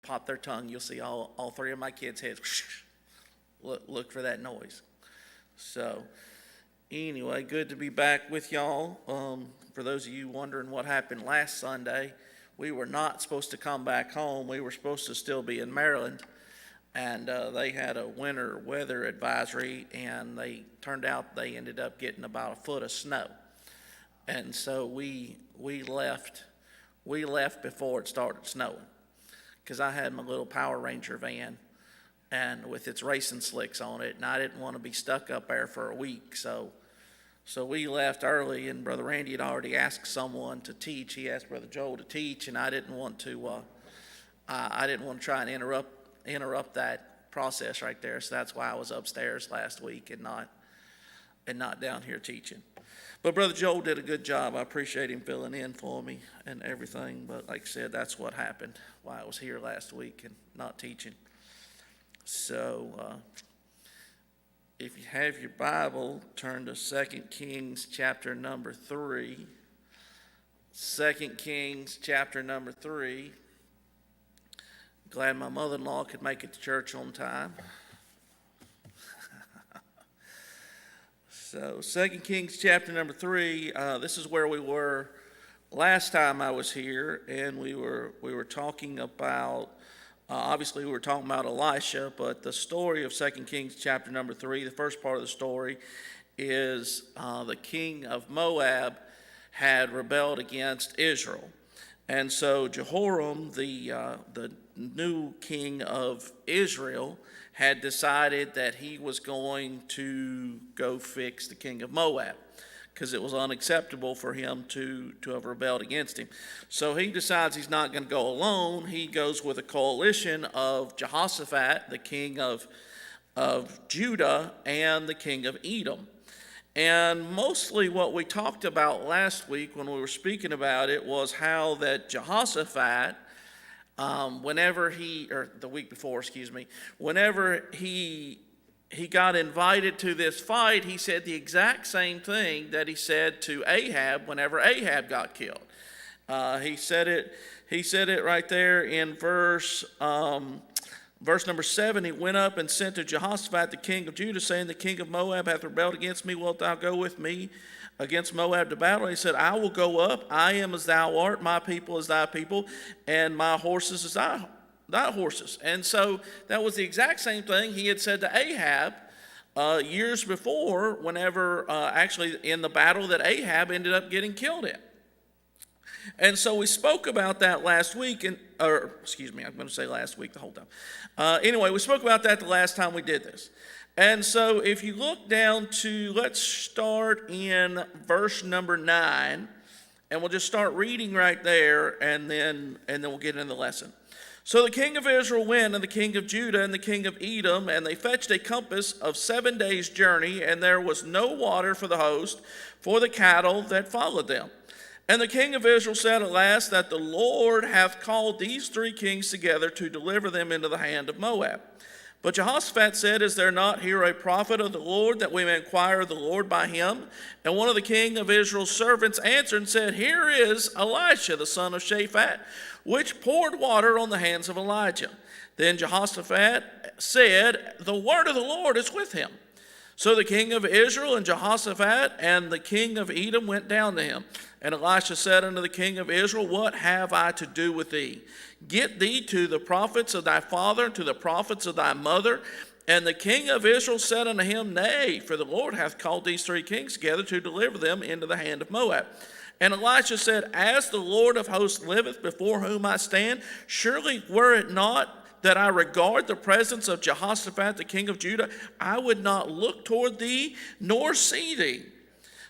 pop their tongue, you'll see all three of my kids' heads look for that noise. So anyway, good to be back with y'all. For those of you wondering what happened last Sunday, we were not supposed to come back home. We were supposed to still be in Maryland, and they had a winter weather advisory, and they ended up getting about a foot of snow. And so we left before it started snowing, because I had my little Power Ranger van and with its racing slicks on it, and I didn't want to be stuck up there for a week. So we left early, and Brother Randy had already asked someone to teach. He asked Brother Joel to teach, and I didn't want to try and interrupt that process right there. So that's why I was upstairs last week and not down here teaching. But Brother Joel did a good job. I appreciate him filling in for me and everything. But like I said, that's what happened, why I was here last week and not teaching. So if you have your Bible, turn to 2 Kings chapter number 3. 2 Kings chapter number 3. Glad my mother-in-law could make it to church on time. So 2 Kings chapter number 3, this is where we were last time I was here, and we were talking about, obviously we were talking about Elisha, but the story of 2 Kings chapter number 3, the first part of the story is the king of Moab had rebelled against Israel. And so Jehoram, the new king of Israel, had decided that he was going to go fix the king of Moab, because it was unacceptable for him to have rebelled against him. So he decides he's not going to go alone. He goes with a coalition of Jehoshaphat, the king of Judah, and the king of Edom. And mostly what we talked about last week when we were speaking about it was how that Jehoshaphat, whenever he got invited to this fight, he said the exact same thing that he said to Ahab whenever Ahab got killed. He said it right there in verse number 7. He went up and sent to Jehoshaphat the king of Judah, saying, the king of Moab hath rebelled against me. Wilt thou go with me against Moab to battle? And he said, I will go up. I am as thou art, my people as thy people, and my horses as thy horses. And so that was the exact same thing he had said to Ahab years before, whenever actually in the battle that Ahab ended up getting killed in. And so we spoke about that last week, I'm going to say last week the whole time. Anyway, we spoke about that the last time we did this. And so if you look down to, let's start in verse number 9, and we'll just start reading right there, and then we'll get into the lesson. So the king of Israel went, and the king of Judah, and the king of Edom, and they fetched a compass of 7 days' journey, and there was no water for the host, for the cattle that followed them. And the king of Israel said, alas, that the Lord hath called these 3 kings together to deliver them into the hand of Moab. But Jehoshaphat said, is there not here a prophet of the Lord, that we may inquire of the Lord by him? And one of the king of Israel's servants answered and said, here is Elisha, the son of Shaphat, which poured water on the hands of Elijah. Then Jehoshaphat said, the word of the Lord is with him. So the king of Israel and Jehoshaphat and the king of Edom went down to him. And Elisha said unto the king of Israel, what have I to do with thee? Get thee to the prophets of thy father, and to the prophets of thy mother. And the king of Israel said unto him, nay, for the Lord hath called these 3 kings together to deliver them into the hand of Moab. And Elisha said, as the Lord of hosts liveth, before whom I stand, surely were it not that I regard the presence of Jehoshaphat the king of Judah, I would not look toward thee, nor see thee.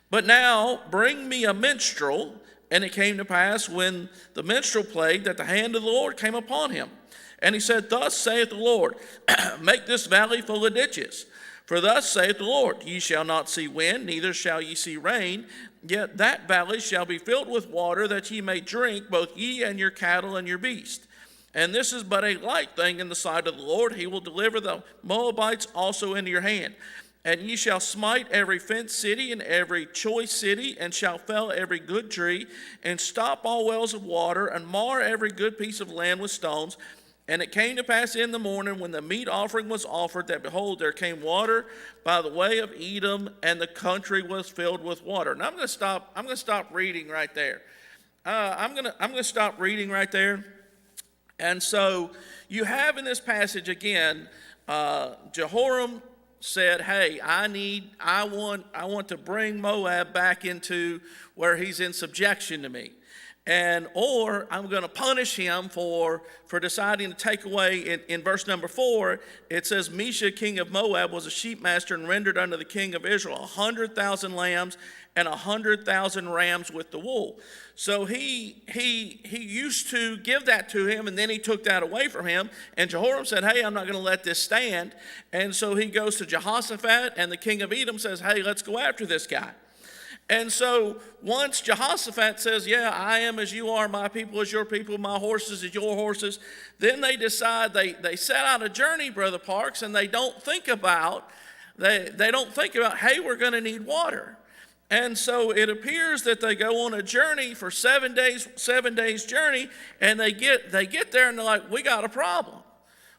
But now bring me a minstrel. And it came to pass, when the minstrel played, that the hand of the Lord came upon him. And he said, thus saith the Lord, make this valley full of ditches. For thus saith the Lord, ye shall not see wind, neither shall ye see rain, yet that valley shall be filled with water, that ye may drink, both ye and your cattle and your beast. And this is but a light thing in the sight of the Lord. He will deliver the Moabites also into your hand. And ye shall smite every fenced city and every choice city, and shall fell every good tree, and stop all wells of water, and mar every good piece of land with stones. And it came to pass in the morning when the meat offering was offered that behold, there came water by the way of Edom, and the country was filled with water. Now I'm going to stop reading right there. I'm going to stop reading right there. And so you have in this passage again, Jehoram said, hey, I want to bring Moab back into where he's in subjection to me. Or I'm going to punish him for deciding to take away, in verse number 4, it says, Mesha, king of Moab, was a sheep master and rendered unto the king of Israel 100,000 lambs and 100,000 rams with the wool. So he used to give that to him, and then he took that away from him. And Jehoram said, hey, I'm not going to let this stand. And so he goes to Jehoshaphat, and the king of Edom says, hey, let's go after this guy. And so once Jehoshaphat says, yeah, I am as you are, my people is your people, my horses is your horses, then they decide, they set out a journey, Brother Parks, and they don't think about, hey, we're going to need water. And so it appears that they go on a journey for 7 days journey, and they get there and they're like, we got a problem.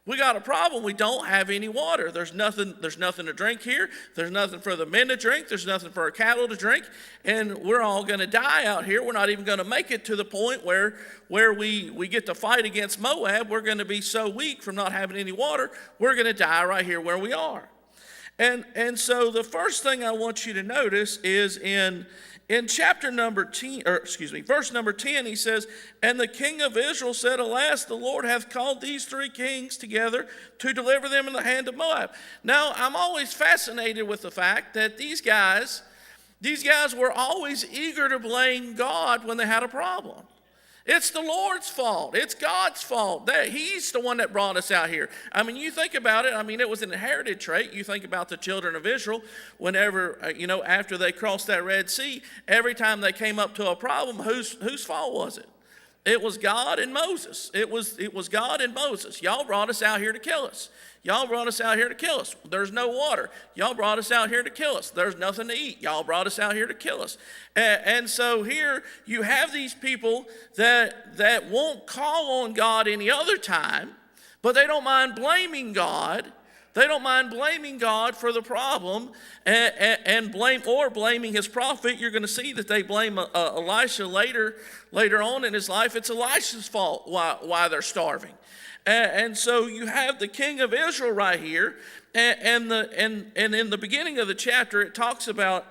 We got a problem. We don't have any water. There's nothing to drink here. There's nothing for the men to drink. There's nothing for our cattle to drink. And we're all going to die out here. We're not even going to make it to the point where we get to fight against Moab. We're going to be so weak from not having any water. We're going to die right here where we are. And so the first thing I want you to notice is in chapter number 10, verse number 10, he says, and the king of Israel said, alas, the Lord hath called these three kings together to deliver them in the hand of Moab. Now, I'm always fascinated with the fact that these guys were always eager to blame God when they had a problem. It's the Lord's fault. It's God's fault. He's the one that brought us out here. I mean, you think about it. I mean, it was an inherited trait. You think about the children of Israel, whenever, after they crossed that Red Sea, every time they came up to a problem, whose fault was it? It was God and Moses. It was God and Moses. Y'all brought us out here to kill us. Y'all brought us out here to kill us. There's no water. Y'all brought us out here to kill us. There's nothing to eat. Y'all brought us out here to kill us. And so here you have these people that won't call on God any other time, but they don't mind blaming God. They don't mind blaming God for the problem and blaming his prophet. You're going to see that they blame Elisha later on in his life. It's Elisha's fault why they're starving. And so you have the king of Israel right here, and in the beginning of the chapter it talks about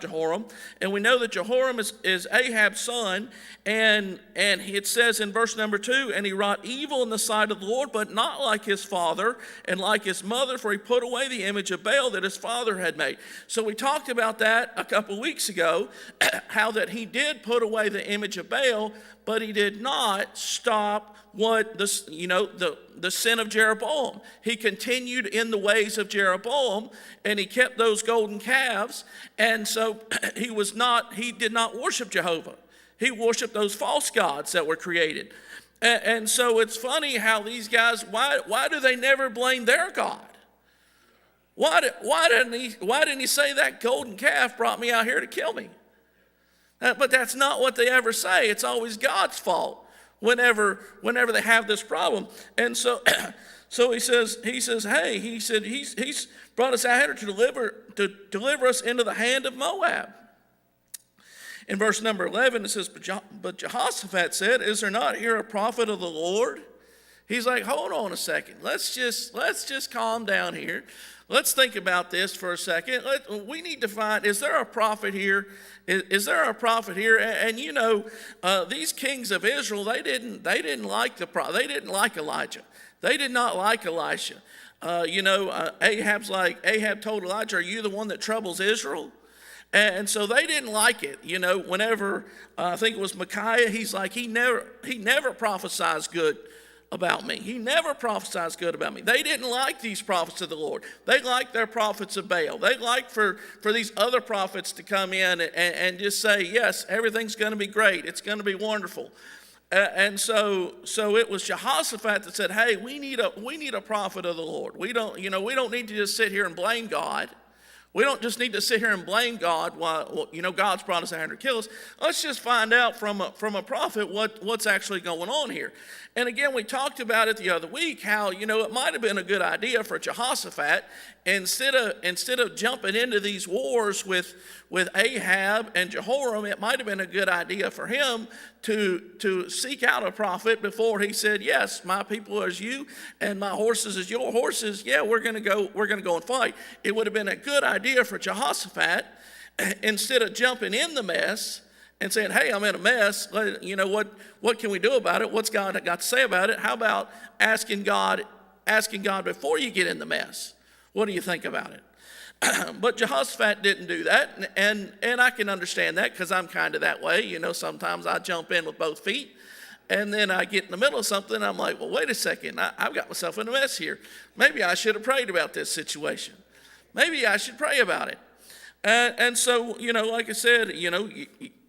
Jehoram, and we know that Jehoram is Ahab's son, and it says in verse number 2, and he wrought evil in the sight of the Lord, but not like his father and like his mother, for he put away the image of Baal that his father had made. So we talked about that a couple weeks ago, how that he did put away the image of Baal, but he did not stop the sin of Jeroboam. He continued in the ways of Jeroboam, and he kept those golden calves, and so he did not worship Jehovah. He worshiped those false gods that were created. And so it's funny how these guys, why do they never blame their God? Why didn't he say that golden calf brought me out here to kill me? But that's not what they ever say. It's always God's fault whenever they have this problem. And so he says, hey, he's brought us out here to deliver us into the hand of Moab. In verse number 11, it says, but Jehoshaphat said, is there not here a prophet of the Lord? He's like, hold on a second. Let's just calm down here. Let's think about this for a second. We need to find, is there a prophet here? Is there a prophet here? And these kings of Israel, they didn't like they didn't like Elijah. They did not like Elisha. Ahab told Elijah, are you the one that troubles Israel? And so they didn't like it. Whenever I think it was Micaiah, he's like, he never prophesies good about me. He never prophesies good about me. They didn't like these prophets of the Lord. They liked their prophets of Baal. They liked for these other prophets to come in and just say, yes, everything's going to be great. It's going to be wonderful. And so it was Jehoshaphat that said, hey, we need a prophet of the Lord. We don't need to just sit here and blame God. We don't just need to sit here and blame God while, God's brought us out here to kill us. Let's just find out from a prophet what's actually going on here. And again, we talked about it the other week, how, it might have been a good idea for Jehoshaphat, instead of jumping into these wars with Ahab and Jehoram, it might have been a good idea for him to seek out a prophet before he said, yes, my people is you and my horses is your horses. Yeah, we're going to go and fight. It would have been a good idea for Jehoshaphat, instead of jumping in the mess and saying, hey, I'm in a mess, what can we do about it? What's God got to say about it? How about asking God before you get in the mess? What do you think about it? But Jehoshaphat didn't do that, and I can understand that, because I'm kind of that way. Sometimes I jump in with both feet, and then I get in the middle of something, and I'm like, well, wait a second, I've got myself in a mess here. Maybe I should have prayed about this situation. Maybe I should pray about it. And so, like I said,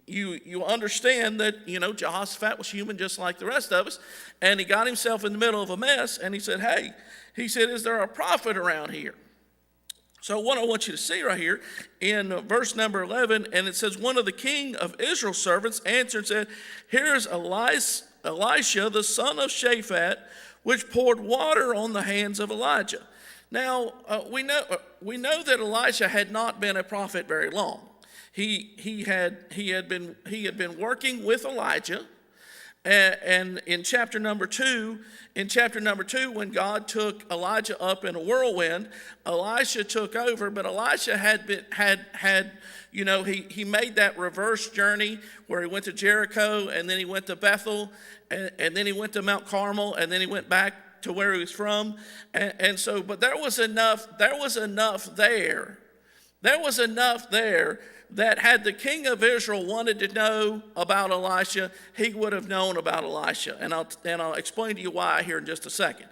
you understand that, Jehoshaphat was human just like the rest of us, and he got himself in the middle of a mess, and he said, is there a prophet around here? So what I want you to see right here in verse number 11, and it says, one of the king of Israel's servants answered and said, here is Elisha, the son of Shaphat, which poured water on the hands of Elijah. Now, we know that Elisha had not been a prophet very long. He had been working with Elijah, and in chapter number 2, when God took Elijah up in a whirlwind, Elisha took over. But Elisha he made that reverse journey where he went to Jericho, and then he went to Bethel, and then he went to Mount Carmel, and then he went back to where he was from. And so, but there was enough there that had the king of Israel wanted to know about Elisha, he would have known about Elisha. And I'll explain to you why here in just a second.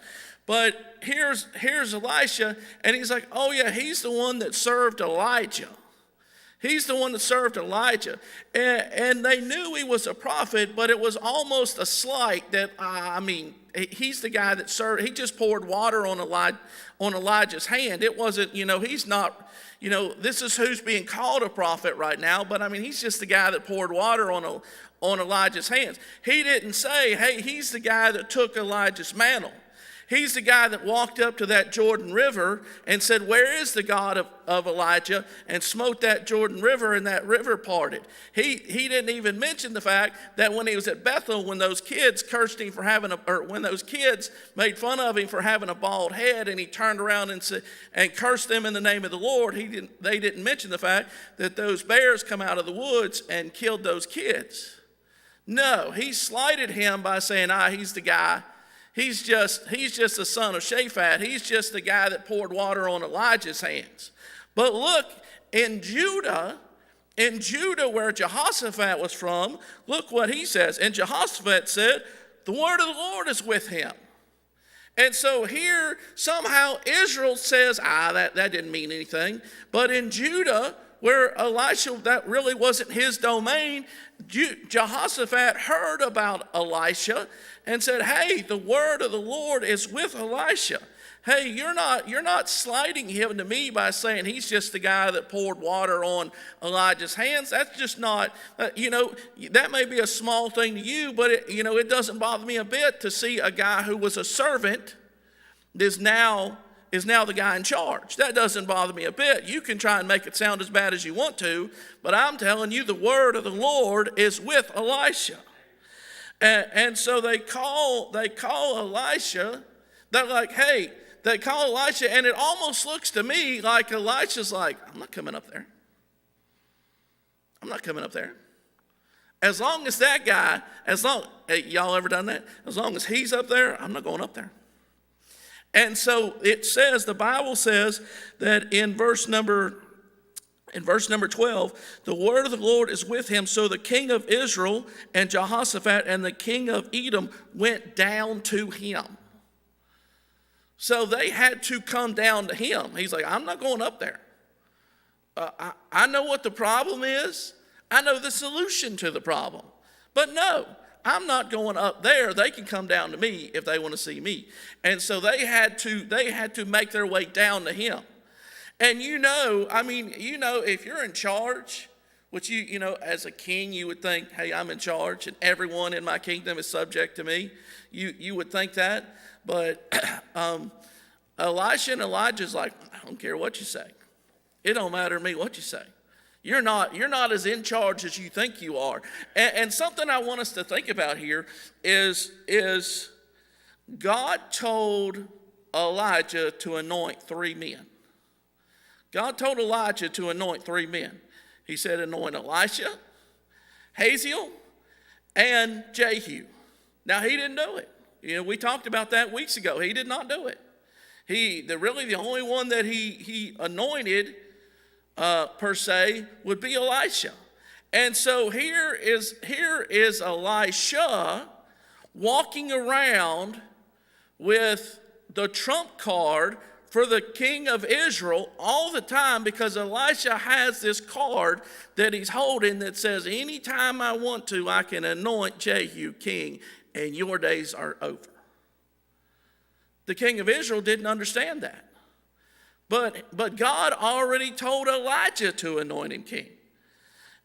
But here's Elisha, and he's like, oh yeah, he's the one that served Elijah. He's the one that served Elijah. And they knew he was a prophet, but it was almost a slight that, he's the guy that served. He just poured water on Elijah's hand. It wasn't, he's not, this is who's being called a prophet right now. But he's just the guy that poured water on Elijah's hands. He didn't say, hey, he's the guy that took Elijah's mantle. He's the guy that walked up to that Jordan River and said, where is the God of Elijah? And smote that Jordan River, and that river parted. He didn't even mention the fact that when he was at Bethel, when those kids cursed him for when those kids made fun of him for having a bald head, and he turned around and cursed them in the name of the Lord, they didn't mention the fact that those bears come out of the woods and killed those kids. No, he slighted him by saying, he's the guy. He's just the son of Shaphat. He's just the guy that poured water on Elijah's hands. But look, in Judah, where Jehoshaphat was from, look what he says. And Jehoshaphat said, the word of the Lord is with him. And so here, somehow Israel says, that didn't mean anything. But in Judah, where Elisha, that really wasn't his domain, Jehoshaphat heard about Elisha and said, hey, the word of the Lord is with Elisha. Hey, you're not slighting him to me by saying he's just the guy that poured water on Elijah's hands. That's just not, that may be a small thing to you, but it doesn't bother me a bit to see a guy who was a servant is now the guy in charge. That doesn't bother me a bit. You can try and make it sound as bad as you want to, but I'm telling you the word of the Lord is with Elisha. And so they call Elisha. They're like, hey, they call Elisha, and it almost looks to me like Elisha's like, I'm not coming up there. I'm not coming up there. As long as that guy, hey, y'all ever done that? As long as he's up there, I'm not going up there. And so it says, the Bible says that in verse number 12, the word of the Lord is with him. So the king of Israel and Jehoshaphat and the king of Edom went down to him. So they had to come down to him. He's like, I'm not going up there. I know what the problem is. I know the solution to the problem. But no, I'm not going up there. They can come down to me if they want to see me. And so they had to make their way down to him. And if you're in charge, which as a king, you would think, hey, I'm in charge and everyone in my kingdom is subject to me. You would think that. But Elisha and Elijah's like, I don't care what you say. It don't matter to me what you say. You're not as in charge as you think you are. And something I want us to think about here is God told Elijah to anoint 3 men. God told Elijah to anoint 3 men. He said, anoint Elisha, Hazael, and Jehu. Now, he didn't do it. We talked about that weeks ago. He did not do it. The only one that he anointed, per se, would be Elisha. And so here is Elisha walking around with the trump card for the king of Israel all the time, because Elisha has this card that he's holding that says, anytime I want to, I can anoint Jehu king, and your days are over. The king of Israel didn't understand that. But God already told Elijah to anoint him king.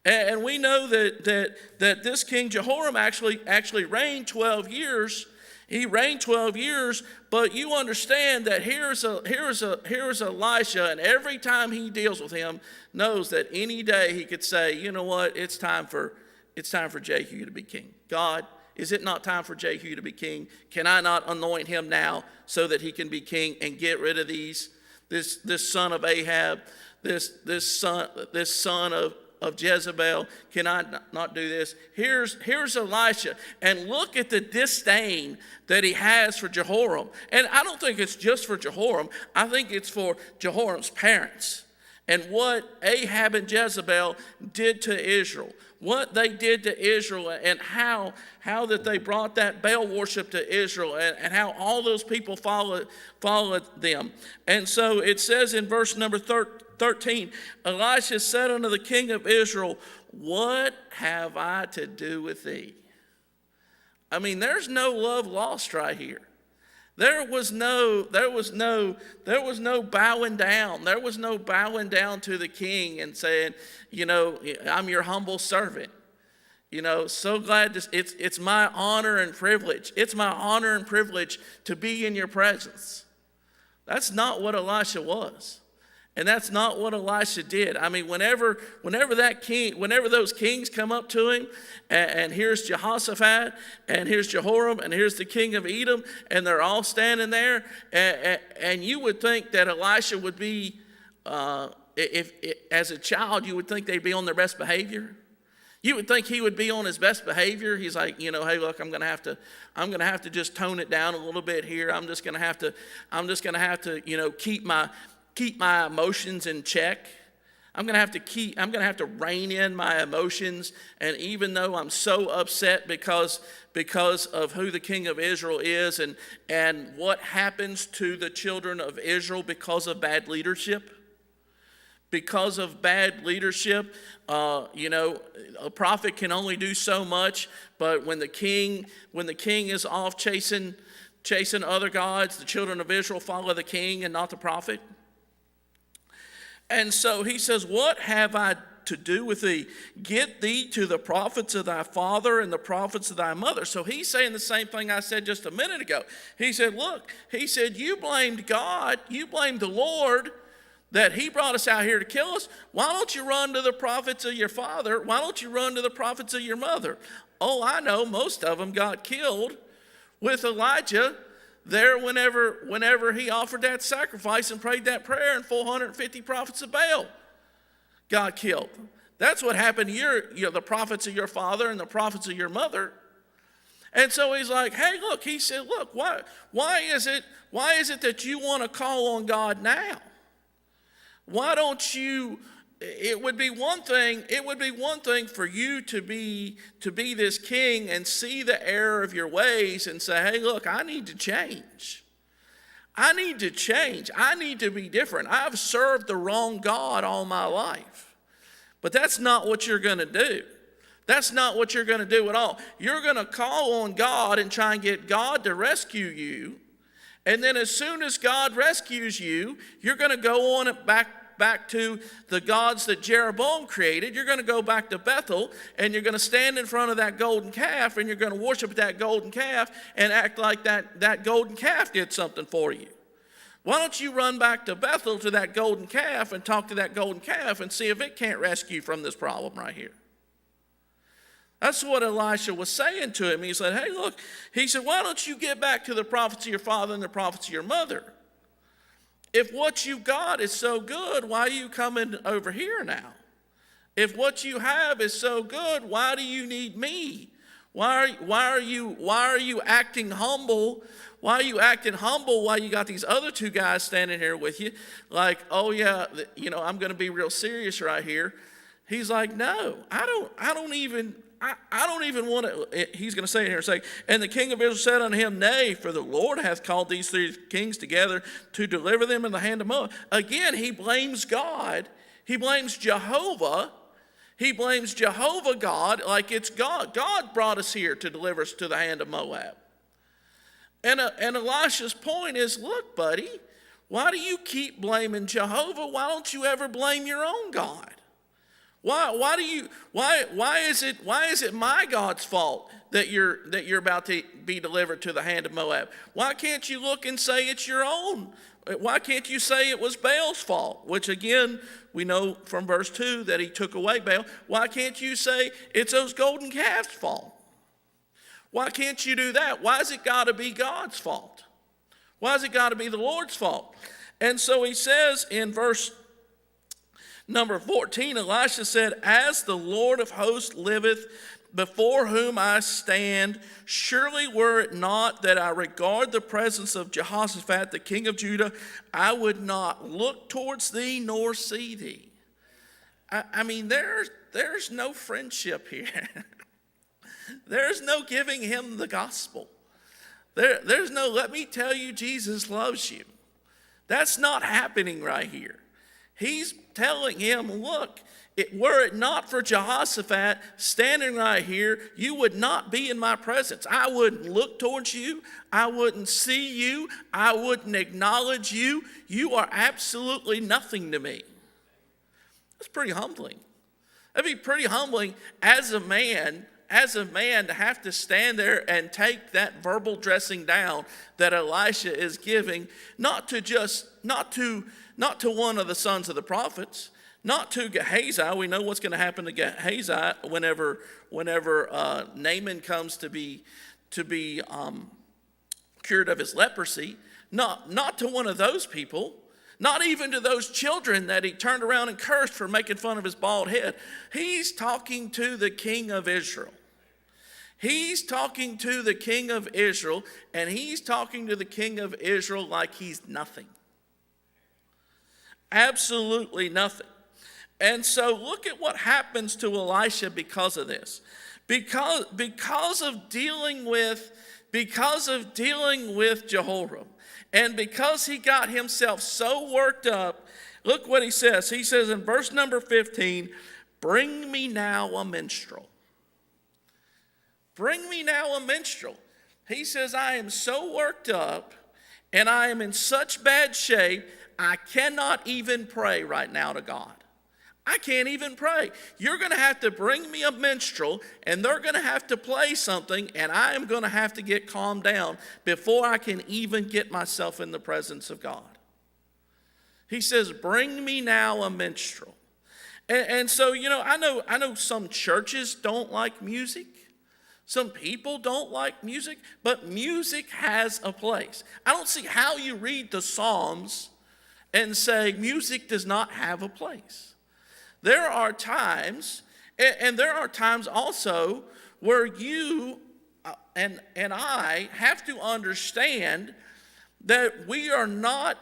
And we know that this King Jehoram actually reigned 12 years. He reigned 12 years, but you understand that here's Elisha, and every time he deals with him, knows that any day he could say, you know what, it's time for Jehu to be king. God, is it not time for Jehu to be king? Can I not anoint him now so that he can be king and get rid of this son of Ahab, this son of Jezebel? Can I not do this? Here's Elisha, and look at the disdain that he has for Jehoram. And I don't think it's just for Jehoram. I think it's for Jehoram's parents and what Ahab and Jezebel did to Israel. What they did to Israel, and how that they brought that Baal worship to Israel, and how all those people followed them. And so it says in verse number 13, Elisha said unto the king of Israel, what have I to do with thee? I mean, there's no love lost right here. There was no bowing down. There was no bowing down to the king and saying, I'm your humble servant. So glad it's my honor and privilege. It's my honor and privilege to be in your presence. That's not what Elisha was. And that's not what Elisha did. I mean, whenever those kings come up to him, and here's Jehoshaphat, and here's Jehoram, and here's the king of Edom, and they're all standing there, and you would think that Elisha would be, as a child, you would think they'd be on their best behavior. You would think he would be on his best behavior. He's like, hey, look, I'm gonna have to just tone it down a little bit here. I'm just gonna have to, keep my emotions in check. I'm gonna have to rein in my emotions. And even though I'm so upset because of who the king of Israel is, and what happens to the children of Israel because of bad leadership. Because of bad leadership, a prophet can only do so much. But when the king is off chasing other gods, the children of Israel follow the king and not the prophet. And so he says, what have I to do with thee? Get thee to the prophets of thy father and the prophets of thy mother. So he's saying the same thing I said just a minute ago. He said, you blamed God, you blamed the Lord that he brought us out here to kill us. Why don't you run to the prophets of your father? Why don't you run to the prophets of your mother? Oh, I know, most of them got killed with Elijah there whenever he offered that sacrifice and prayed that prayer, and 450 prophets of Baal got killed. That's what happened to the prophets of your father and the prophets of your mother. And so he's like, hey, look, he said, look, why is it that you want to call on God now? Why don't you? It would be one thing for you to be this king and see the error of your ways and say, hey, look, I need to change. I need to change. I need to be different. I've served the wrong God all my life. But that's not what you're going to do. That's not what you're going to do at all. You're going to call on God and try and get God to rescue you. And then as soon as God rescues you, you're going to go on back back to the gods that Jeroboam created. You're going to go back to Bethel, and you're going to stand in front of that golden calf, and you're going to worship that golden calf and act like that golden calf did something for you. Why don't you run back to Bethel to that golden calf and talk to that golden calf and see if it can't rescue you from this problem right here? That's what Elisha was saying to him. He said, hey, look, he said, why don't you get back to the prophets of your father and the prophets of your mother? If what you got is so good, why are you coming over here now? If what you have is so good, why do you need me? Why are you acting humble? Why are you acting humble while you got these other two guys standing here with you? Like, oh yeah, I'm going to be real serious right here. He's like, no, I don't even want to. He's going to say it here and say, and the king of Israel said unto him, nay, for the Lord hath called these three kings together to deliver them in the hand of Moab. Again, he blames God. He blames Jehovah. He blames Jehovah God like it's God. God brought us here to deliver us to the hand of Moab. And Elisha's point is, look, buddy, why do you keep blaming Jehovah? Why don't you ever blame your own God? Why is it my God's fault that you're about to be delivered to the hand of Moab? Why can't you look and say it's your own? Why can't you say it was Baal's fault? Which again, we know from verse 2 that he took away Baal. Why can't you say it's those golden calves' fault? Why can't you do that? Why has it got to be God's fault? Why has it got to be the Lord's fault? And so he says in verse number 14, Elisha said, as the Lord of hosts liveth, before whom I stand, surely were it not that I regard the presence of Jehoshaphat, the king of Judah, I would not look towards thee nor see thee. I mean, there's no friendship here. There's no giving him the gospel. There's no, let me tell you, Jesus loves you. That's not happening right here. He's telling him, look, were it not for Jehoshaphat standing right here, you would not be in my presence. I wouldn't look towards you. I wouldn't see you. I wouldn't acknowledge you. You are absolutely nothing to me. That's pretty humbling. That'd be pretty humbling as a man to have to stand there and take that verbal dressing down that Elisha is giving, not to one of the sons of the prophets, not to Gehazi. We know what's going to happen to Gehazi whenever Naaman comes to be cured of his leprosy. Not to one of those people. Not even to those children that he turned around and cursed for making fun of his bald head. He's talking to the king of Israel. He's talking to the king of Israel, and he's talking to the king of Israel like he's nothing. Absolutely nothing. And so look at what happens to Elisha because of this. Because of dealing with Jehoram, and because he got himself so worked up, look what he says. He says in verse number 15, bring me now a minstrel. Bring me now a minstrel. He says, I am so worked up and I am in such bad shape, I cannot even pray right now to God. I can't even pray. You're going to have to bring me a minstrel, and they're going to have to play something, and I am going to have to get calmed down before I can even get myself in the presence of God. He says, bring me now a minstrel. And so, I know some churches don't like music. Some people don't like music, but music has a place. I don't see how you read the Psalms and say music does not have a place. There are times, and there are times also where you and I have to understand that we are not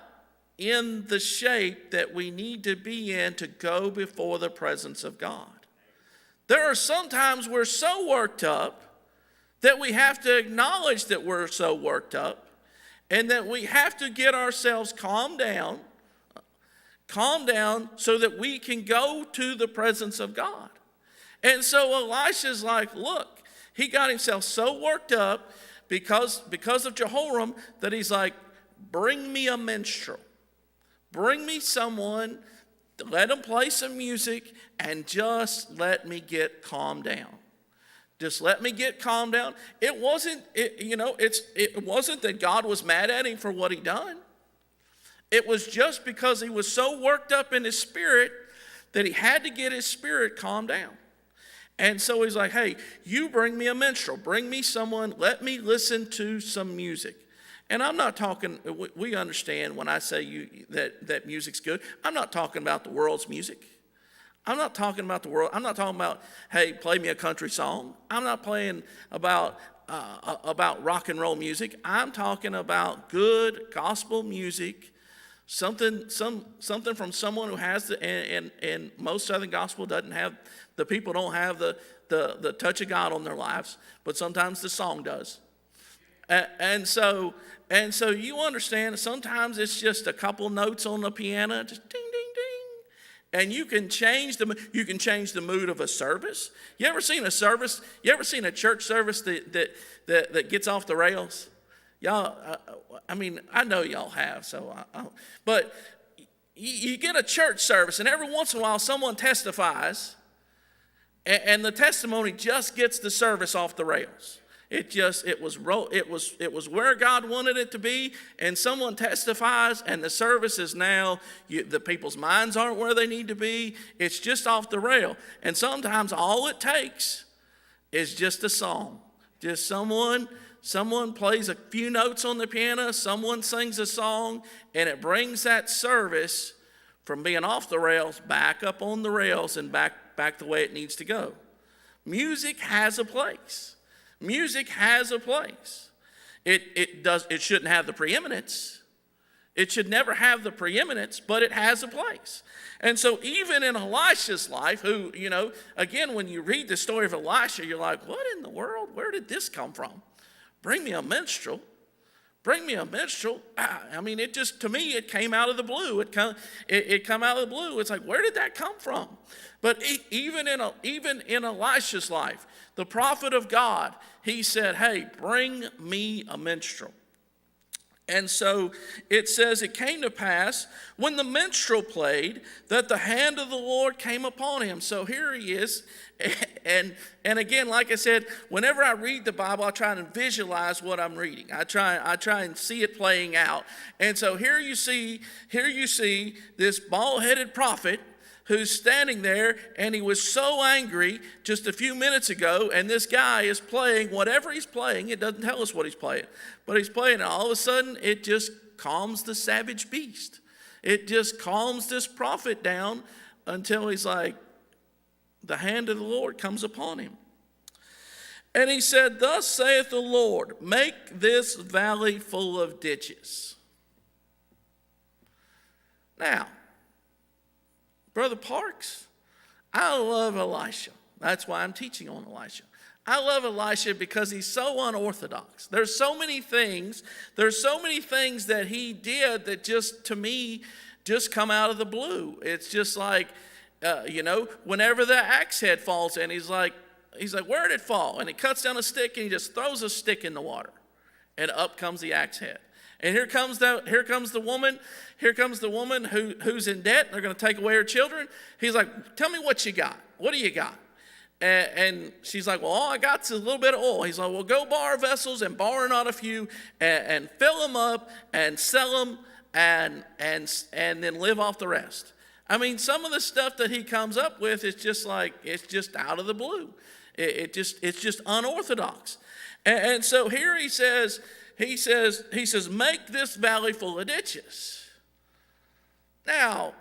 in the shape that we need to be in to go before the presence of God. There are some times we're so worked up that we have to acknowledge that we're so worked up, and that we have to get ourselves calmed down so that we can go to the presence of God. And so Elisha's like, look, he got himself so worked up because of Jehoram that he's like, bring me a minstrel. Bring me someone Let them play some music and just let me get calmed down. Just let me get calmed down. It wasn't that God was mad at him for what he done. It was just because he was so worked up in his spirit that he had to get his spirit calmed down. And so he's like, hey, you bring me a minstrel. Bring me someone. Let me listen to some music. And I'm not talking, we understand when I say that music's good. I'm not talking about the world's music. I'm not talking about the world. I'm not talking about, hey, play me a country song. I'm not playing about rock and roll music. I'm talking about good gospel music, something from someone who has and most Southern gospel doesn't have, the people don't have the touch of God on their lives, but sometimes the song does. And so you understand, sometimes it's just a couple notes on the piano, just ding, ding, ding. And you can change the mood of a service. You ever seen a church service that gets off the rails? Y'all, I know y'all have, but you get a church service, and every once in a while someone testifies, and the testimony just gets the service off the rails. It was where God wanted it to be, and someone testifies, and the service is now, the people's minds aren't where they need to be. It's just off the rail. And sometimes all it takes is just a song. Just someone plays a few notes on the piano, someone sings a song, and it brings that service from being off the rails back up on the rails and back the way it needs to go. Music has a place. Music has a place. It shouldn't have the preeminence. It should never have the preeminence, but it has a place. And so even in Elisha's life, who, again, when you read the story of Elisha, you're like, what in the world? Where did this come from? Bring me a minstrel. Bring me a minstrel. To me, it came out of the blue. It come out of the blue. It's like, where did that come from? But even in Elisha's life, the prophet of God, he said, hey, bring me a minstrel. And so it says, it came to pass when the minstrel played that the hand of the Lord came upon him. So here he is. And again, like I said, whenever I read the Bible, I try and visualize what I'm reading. I try and see it playing out. And so here you see this bald-headed prophet who's standing there, and he was so angry just a few minutes ago, and this guy is playing whatever he's playing. It doesn't tell us what he's playing, but he's playing, and all of a sudden, it just calms the savage beast. It just calms this prophet down until he's like, the hand of the Lord comes upon him. And he said, thus saith the Lord, make this valley full of ditches. Now, Brother Parks, I love Elisha. That's why I'm teaching on Elisha. I love Elisha because he's so unorthodox. There's so many things that he did that just, to me, just come out of the blue. It's just like, whenever the axe head falls in, he's like, where did it fall? And he cuts down a stick and he just throws a stick in the water, and up comes the axe head. And here comes the woman who's in debt, and they're going to take away her children. He's like, tell me what you got. What do you got? And she's like, well, all I got is a little bit of oil. He's like, well, go borrow vessels and borrow not a few, and fill them up and sell them, and then live off the rest. I mean, some of the stuff that he comes up with is just like, it's just out of the blue. It's just unorthodox. And so here he says, make this valley full of ditches. Now,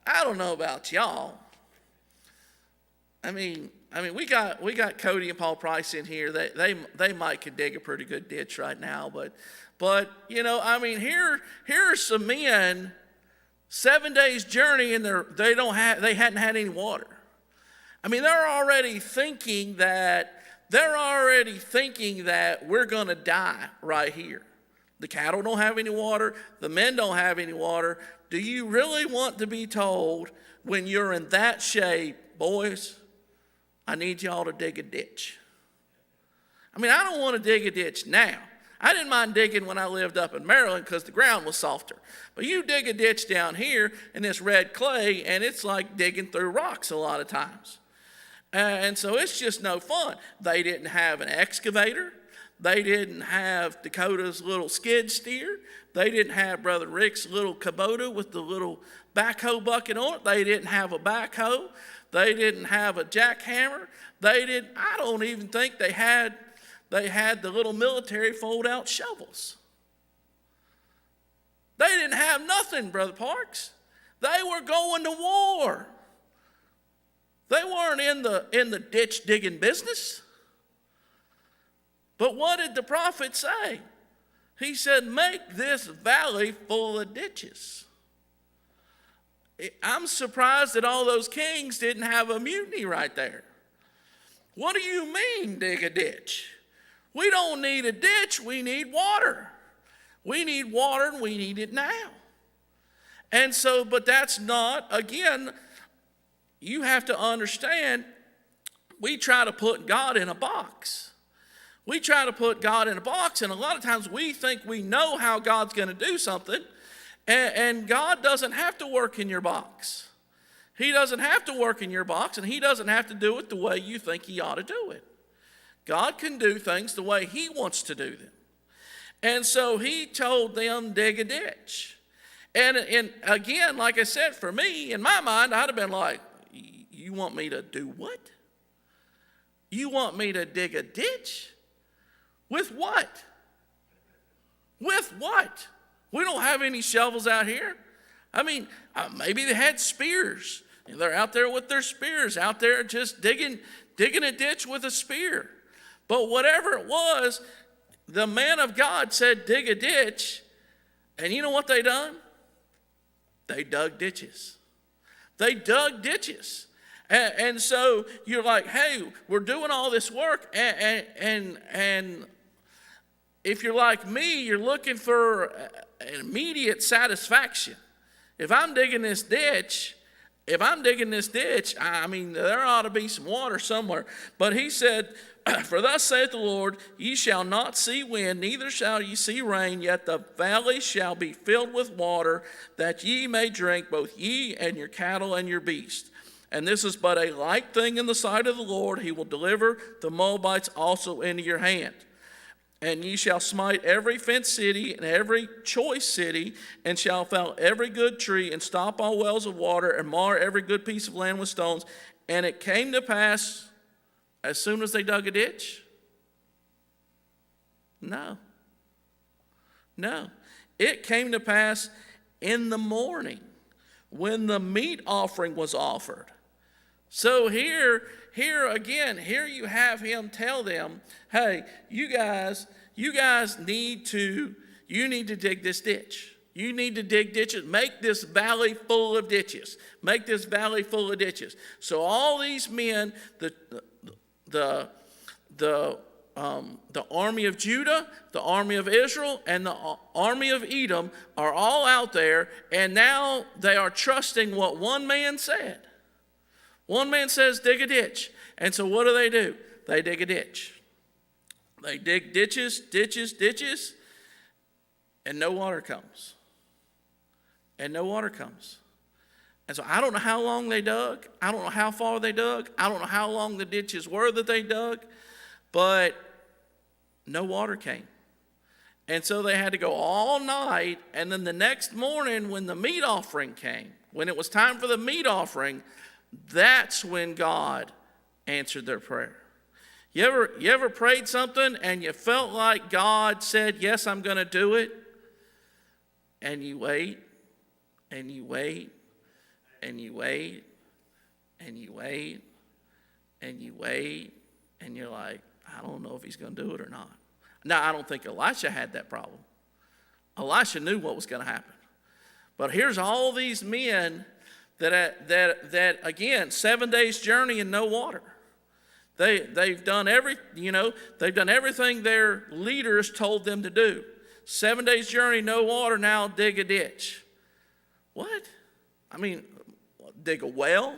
I don't know about y'all. I mean, we got Cody and Paul Price in here. They might could dig a pretty good ditch right now, but here are some men, 7 days journey, and they hadn't had any water. I mean, they're already thinking that we're going to die right here. The cattle don't have any water. The men don't have any water. Do you really want to be told when you're in that shape, boys, I need y'all to dig a ditch? I mean, I don't want to dig a ditch now. I didn't mind digging when I lived up in Maryland because the ground was softer. But you dig a ditch down here in this red clay, and it's like digging through rocks a lot of times. And so it's just no fun. They didn't have an excavator. They didn't have Dakota's little skid steer. They didn't have Brother Rick's little Kubota with the little backhoe bucket on it. They didn't have a backhoe. They didn't have a jackhammer. I don't even think they had the little military fold-out shovels. They didn't have nothing, Brother Parks. They were going to war. They weren't in the ditch digging business. But what did the prophet say? He said, make this valley full of ditches. I'm surprised that all those kings didn't have a mutiny right there. What do you mean, dig a ditch? We don't need a ditch, we need water. We need water and we need it now. And so, but that's not, again, you have to understand, we try to put God in a box. We try to put God in a box, and a lot of times we think we know how God's going to do something, and God doesn't have to work in your box. He doesn't have to work in your box, and he doesn't have to do it the way you think he ought to do it. God can do things the way he wants to do them. And so he told them, dig a ditch. And again, like I said, for me, in my mind, I'd have been like, you want me to do what? You want me to dig a ditch? With what? With what? We don't have any shovels out here. I mean, maybe they had spears. They're out there with their spears, out there just digging a ditch with a spear. But whatever it was, the man of God said, dig a ditch. And you know what they done? They dug ditches. They dug ditches. And so you're like, hey, we're doing all this work. And if you're like me, you're looking for an immediate satisfaction. If I'm digging this ditch, I mean, there ought to be some water somewhere. But he said, for thus saith the Lord, ye shall not see wind, neither shall ye see rain, yet the valley shall be filled with water, that ye may drink, both ye and your cattle and your beasts. And this is but a light thing in the sight of the Lord. He will deliver the Moabites also into your hand. And ye shall smite every fenced city and every choice city, and shall fell every good tree, and stop all wells of water, and mar every good piece of land with stones. And it came to pass, as soon as they dug a ditch? No. It came to pass in the morning, when the meat offering was offered. So here you have him tell them, hey, you guys need to dig this ditch. You need to dig ditches. Make this valley full of ditches. Make this valley full of ditches. So all these men, the army of Judah, the army of Israel, and the army of Edom are all out there, and now they are trusting what one man said. One man says, dig a ditch. And so what do? They dig a ditch. They dig ditches, and no water comes. And so I don't know how long they dug. I don't know how far they dug. I don't know how long the ditches were that they dug. But no water came. And so they had to go all night. And then the next morning when the meat offering came, when it was time for the meat offering, that's when God answered their prayer. You ever prayed something and you felt like God said, yes, I'm going to do it? And you wait, and you wait, and you wait, and you wait, and you wait, and you're like, I don't know if he's going to do it or not. Now, I don't think Elisha had that problem. Elisha knew what was going to happen. But here's all these men that again, 7 days journey and no water. They've done everything their leaders told them to do. 7 days journey, no water, now dig a ditch. What? I mean, dig a well?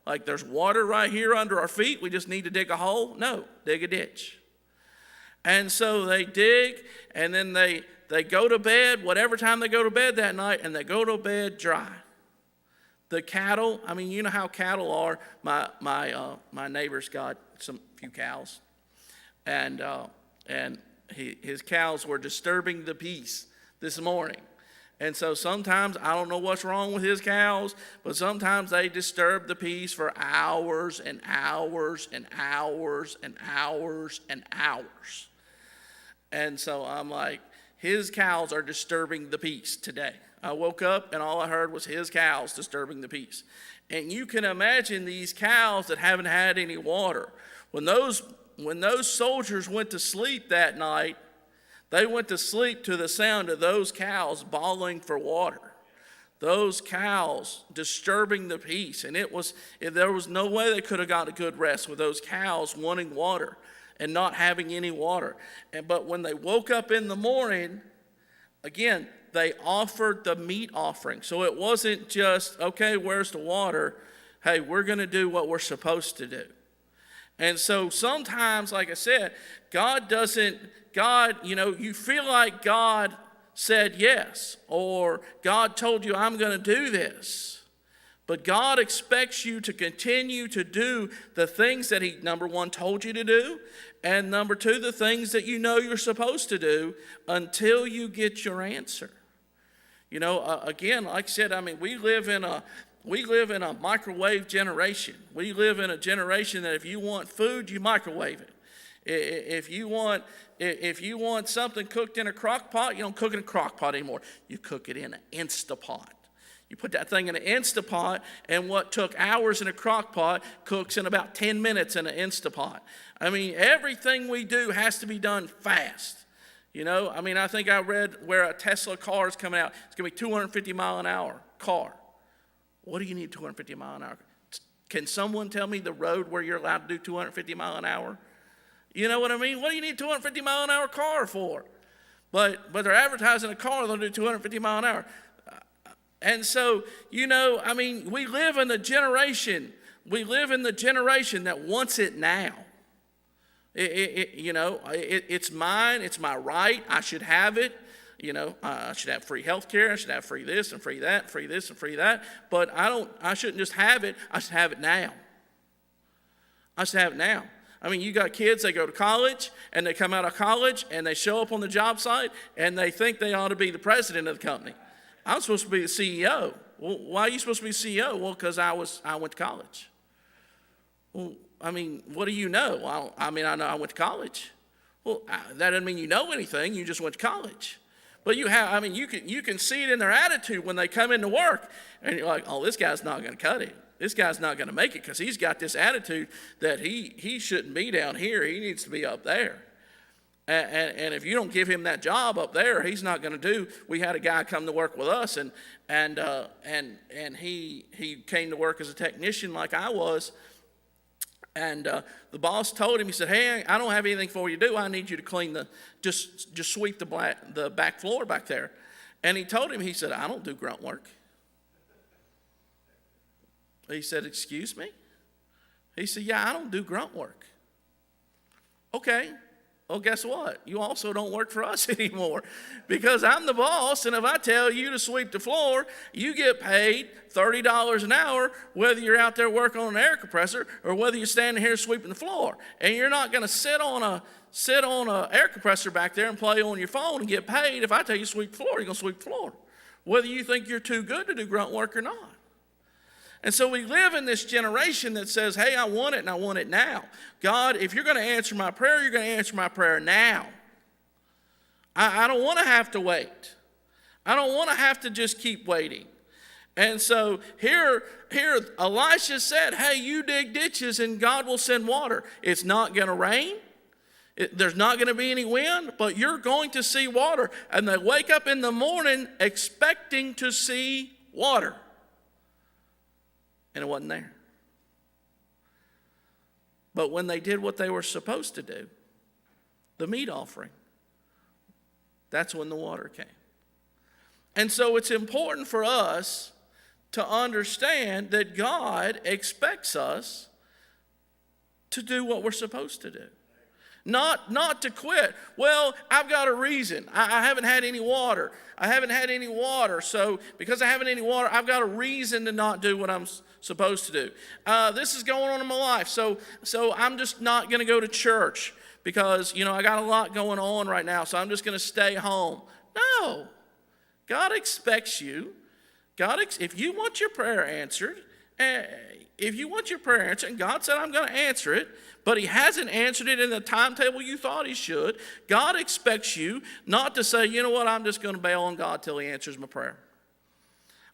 Like there's water right here under our feet, we just need to dig a hole? No, dig a ditch. And so they dig, and then they go to bed, whatever time they go to bed that night, and they go to bed dry. The cattle, I mean, you know how cattle are. My neighbor's got few cows, and his cows were disturbing the peace this morning. And so sometimes, I don't know what's wrong with his cows, but sometimes they disturb the peace for hours and hours and hours and hours and hours. And so I'm like, his cows are disturbing the peace today. I woke up and all I heard was his cows disturbing the peace. And you can imagine these cows that haven't had any water. When those soldiers went to sleep that night, they went to sleep to the sound of those cows bawling for water. Those cows disturbing the peace. And there was no way they could have got a good rest with those cows wanting water and not having any water. But when they woke up in the morning, again, they offered the meat offering. So it wasn't just, okay, where's the water? Hey, we're going to do what we're supposed to do. And so sometimes, like I said, you feel like God said yes, or God told you, I'm going to do this. But God expects you to continue to do the things that he, number one, told you to do, and number two, the things that you know you're supposed to do until you get your answer. Again, like I said, I mean, we live in a microwave generation. We live in a generation that if you want food, you microwave it. If you want something cooked in a crock pot, you don't cook it in a crock pot anymore. You cook it in an Instapot. You put that thing in an Instapot, and what took hours in a crock pot cooks in about 10 minutes in an Instapot. I mean, everything we do has to be done fast. I think I read where a Tesla car is coming out. It's going to be 250 mile an hour car. What do you need 250 mile an hour? Can someone tell me the road where you're allowed to do 250 mile an hour? You know what I mean? What do you need 250 mile an hour car for? But they're advertising a car that'll do 250 mile an hour. And so, we live in a generation. We live in the generation that wants it now. It's mine. It's my right. I should have it. I should have free health care. I should have free this and free that, free this and free that. But I shouldn't just have it. I should have it now. I should have it now. I mean, you got kids, they go to college, and they come out of college, and they show up on the job site, and they think they ought to be the president of the company. I'm supposed to be the CEO. Well, why are you supposed to be CEO? Well, because I went to college. Well, I mean, what do you know? Well, I know I went to college. Well, that doesn't mean you know anything. You just went to college. But you can see it in their attitude when they come into work, and you're like, oh, this guy's not going to cut it. This guy's not going to make it because he's got this attitude that he shouldn't be down here. He needs to be up there. And if you don't give him that job up there, he's not going to do. We had a guy come to work with us, and he came to work as a technician like I was. And the boss told him, he said, hey, I don't have anything for you to do. I need you to clean just sweep the back floor back there. And he told him, he said, I don't do grunt work. He said, excuse me? He said, yeah, I don't do grunt work. Okay. Well, guess what? You also don't work for us anymore because I'm the boss, and if I tell you to sweep the floor, you get paid $30 an hour whether you're out there working on an air compressor or whether you're standing here sweeping the floor. And you're not going to sit on a air compressor back there and play on your phone and get paid. If I tell you to sweep the floor, you're going to sweep the floor, whether you think you're too good to do grunt work or not. And so we live in this generation that says, hey, I want it and I want it now. God, if you're going to answer my prayer, you're going to answer my prayer now. I don't want to have to wait. I don't want to have to just keep waiting. And so here Elisha said, hey, you dig ditches and God will send water. It's not going to rain. There's not going to be any wind, but you're going to see water. And they wake up in the morning expecting to see water. And it wasn't there. But when they did what they were supposed to do, the meat offering, that's when the water came. And so it's important for us to understand that God expects us to do what we're supposed to do. Not to quit. Well, I've got a reason. I haven't had any water. So because I haven't had any water, I've got a reason to not do what I'm supposed to do. This is going on in my life. So I'm just not going to go to church because, I got a lot going on right now. So I'm just going to stay home. No. God expects you. If you want your prayer answered, and God said, I'm going to answer it, but he hasn't answered it in the timetable you thought he should, God expects you not to say, you know what, I'm just going to bail on God till he answers my prayer.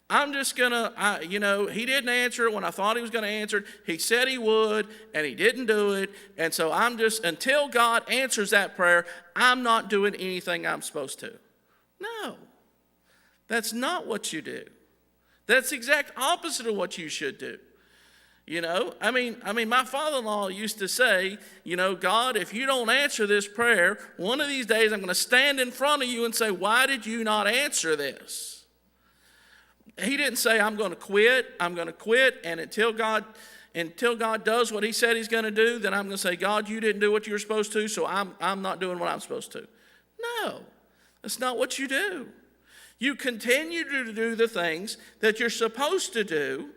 I'm just going to, he didn't answer it when I thought he was going to answer it. He said he would, and he didn't do it. And so until God answers that prayer, I'm not doing anything I'm supposed to. No, that's not what you do. That's the exact opposite of what you should do. My father-in-law used to say, God, if you don't answer this prayer, one of these days I'm going to stand in front of you and say, why did you not answer this? He didn't say, I'm going to quit, and until God does what he said he's going to do, then I'm going to say, God, you didn't do what you were supposed to, so I'm not doing what I'm supposed to. No, that's not what you do. You continue to do the things that you're supposed to do.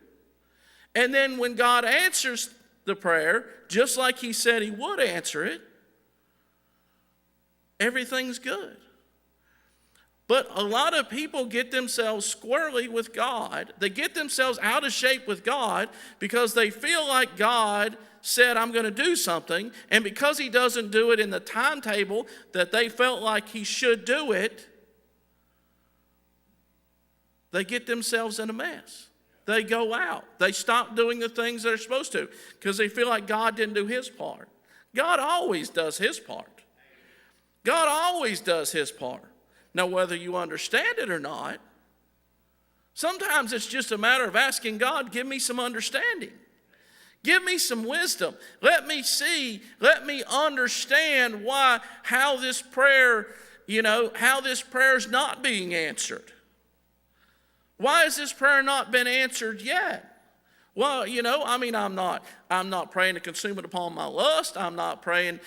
And then when God answers the prayer, just like he said he would answer it, everything's good. But a lot of people get themselves squirrely with God. They get themselves out of shape with God because they feel like God said, I'm going to do something. And because he doesn't do it in the timetable that they felt like he should do it, they get themselves in a mess. They go out. They stop doing the things they're supposed to because they feel like God didn't do his part. God always does his part. God always does his part. Now, whether you understand it or not, sometimes it's just a matter of asking God, give me some understanding. Give me some wisdom. Let me understand how this prayer is not being answered. Why has this prayer not been answered yet? Well, I'm not praying to consume it upon my lust. I'm not praying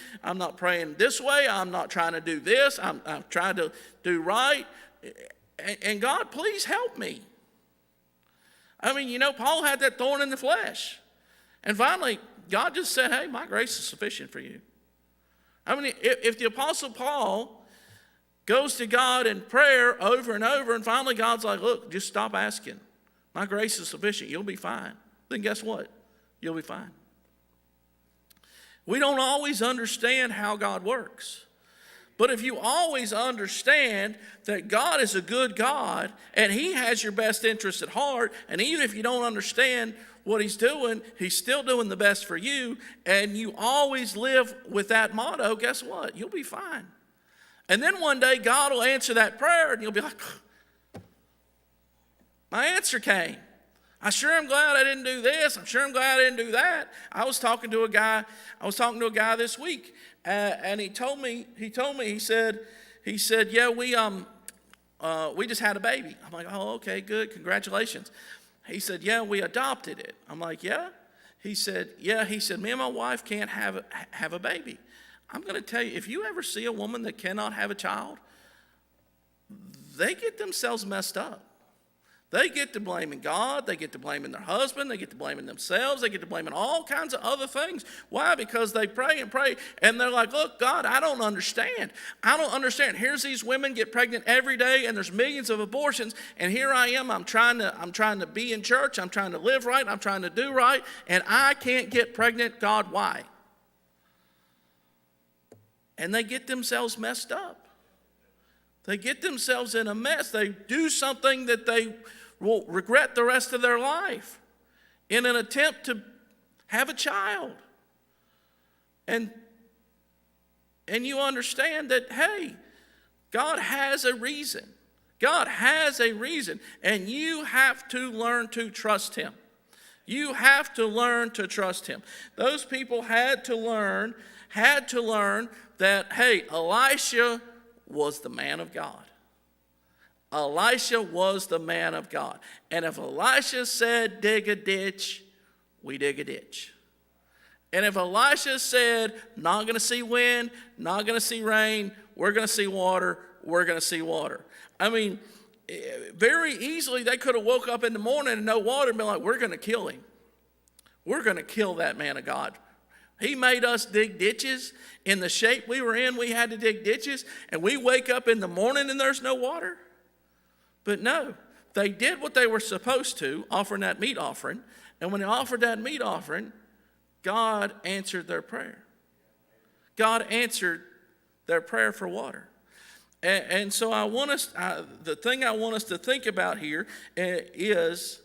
this way. I'm not trying to do this. I'm trying to do right. And God, please help me. Paul had that thorn in the flesh. And finally, God just said, hey, my grace is sufficient for you. If the Apostle Paul goes to God in prayer over and over, and finally God's like, look, just stop asking. My grace is sufficient. You'll be fine. Then guess what? You'll be fine. We don't always understand how God works. But if you always understand that God is a good God, and he has your best interest at heart, and even if you don't understand what he's doing, he's still doing the best for you, and you always live with that motto, guess what? You'll be fine. And then one day God will answer that prayer and you'll be like, my answer came. I sure am glad I didn't do this. I'm sure I'm glad I didn't do that. I was talking to a guy this week, and he told me, he said, yeah, we just had a baby. I'm like, oh, okay, good, congratulations. He said, yeah, we adopted it. I'm like, yeah? He said, yeah. He said, me and my wife can't have a baby. I'm going to tell you, if you ever see a woman that cannot have a child, they get themselves messed up. They get to blaming God, they get to blaming their husband, they get to blaming themselves, they get to blaming all kinds of other things. Why? Because they pray and pray, and they're like, look, God, I don't understand. Here's these women get pregnant every day, and there's millions of abortions, and here I am, I'm trying to be in church, I'm trying to live right, I'm trying to do right, and I can't get pregnant. God, why? And they get themselves messed up. They get themselves in a mess. They do something that they will regret the rest of their life in an attempt to have a child. And you understand that, hey, God has a reason. God has a reason. And you have to learn to trust him. You have to learn to trust him. Those people had to learn that, hey, Elisha was the man of God. Elisha was the man of God. And if Elisha said dig a ditch, we dig a ditch. And if Elisha said, not going to see wind, not going to see rain, we're going to see water, we're going to see water. I mean, very easily they could have woke up in the morning and no water and been like, we're going to kill him. We're going to kill that man of God. He made us dig ditches. In the shape we were in, we had to dig ditches. And we wake up in the morning and there's no water. But no, they did what they were supposed to, offering that meat offering. And when they offered that meat offering, God answered their prayer. God answered their prayer for water. And so the thing I want us to think about here is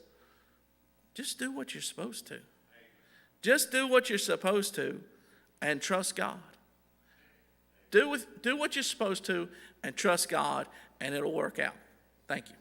just do what you're supposed to. Just do what you're supposed to and trust God. Do what you're supposed to and trust God, and it'll work out. Thank you.